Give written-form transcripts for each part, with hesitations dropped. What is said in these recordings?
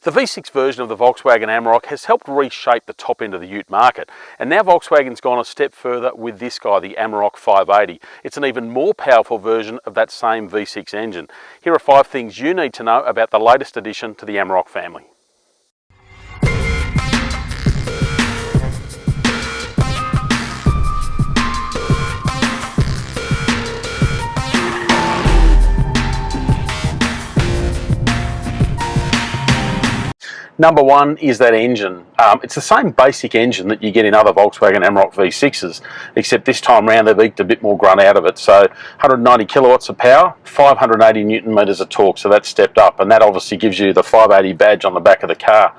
The V6 version of the Volkswagen Amarok has helped reshape the top end of the ute market, and now Volkswagen's gone a step further with this guy, the Amarok 580. It's an even more powerful version of that same V6 engine. Here are 5 things you need to know about the latest addition to the Amarok family. Number 1 is that engine. It's the same basic engine that you get in other Volkswagen Amarok V6s, except this time round they've eked a bit more grunt out of it. So 190 kilowatts of power, 580 newton meters of torque, so that's stepped up, and that obviously gives you the 580 badge on the back of the car.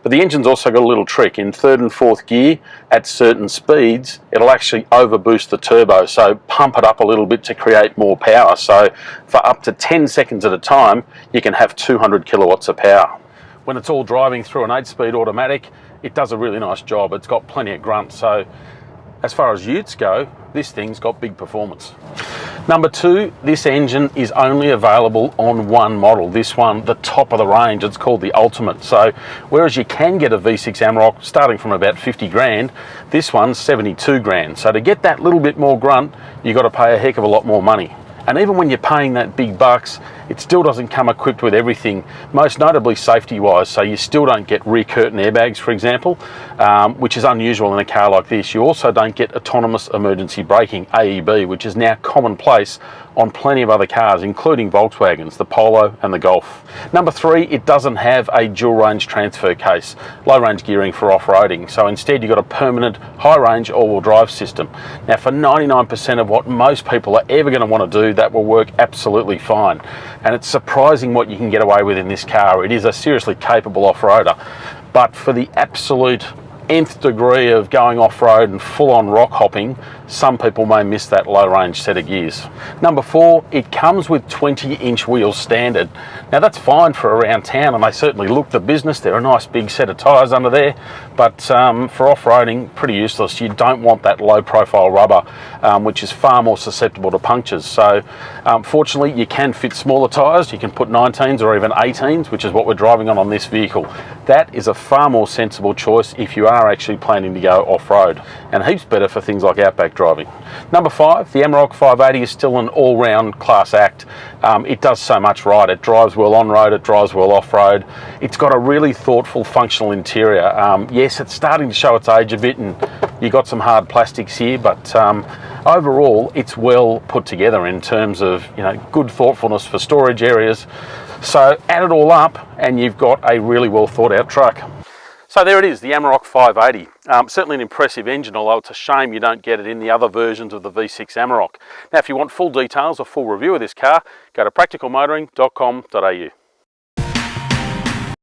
But the engine's also got a little trick. In 3rd and 4th gear, at certain speeds, it'll actually overboost the turbo, so pump it up a little bit to create more power. So for up to 10 seconds at a time, you can have 200 kilowatts of power. When it's all driving through an 8-speed automatic, it does a really nice job. It's got plenty of grunt, so as far as utes go, this thing's got big performance. Number 2, this engine is only available on one model. This one, the top of the range, it's called the Ultimate. So whereas you can get a V6 Amarok starting from about 50 grand, this one's 72 grand. So to get that little bit more grunt, you've got to pay a heck of a lot more money. And even when you're paying that big bucks, it still doesn't come equipped with everything, most notably safety-wise. So you still don't get rear curtain airbags, for example, which is unusual in a car like this. You also don't get autonomous emergency braking, AEB, which is now commonplace on plenty of other cars, including Volkswagens, the Polo and the Golf. Number 3, it doesn't have a dual range transfer case, low range gearing for off-roading. So instead you've got a permanent high range all-wheel drive system. Now for 99% of what most people are ever going to want to do, that will work absolutely fine. And it's surprising what you can get away with in this car. It is a seriously capable off-roader. But for the absolute nth degree of going off-road and full-on rock hopping, some people may miss that low-range set of gears. Number 4, it comes with 20-inch wheels standard. Now that's fine for around town, and they certainly look the business. They're a nice big set of tyres under there, but for off-roading, pretty useless. You don't want that low-profile rubber, which is far more susceptible to punctures. So fortunately, you can fit smaller tyres. You can put 19s or even 18s, which is what we're driving on this vehicle. That is a far more sensible choice if you are actually planning to go off-road, and heaps better for things like Outback driving. Number 5, the Amarok 580 is still an all-round class act. It does so much right. It drives well on-road, it drives well off-road. It's got a really thoughtful, functional interior. Yes, it's starting to show its age a bit, and you got some hard plastics here, but overall, it's well put together in terms of, you know, good thoughtfulness for storage areas. So add it all up, and you've got a really well thought out truck. So there it is, the Amarok 580. Certainly an impressive engine, although it's a shame you don't get it in the other versions of the V6 Amarok. Now if you want full details or full review of this car, go to practicalmotoring.com.au.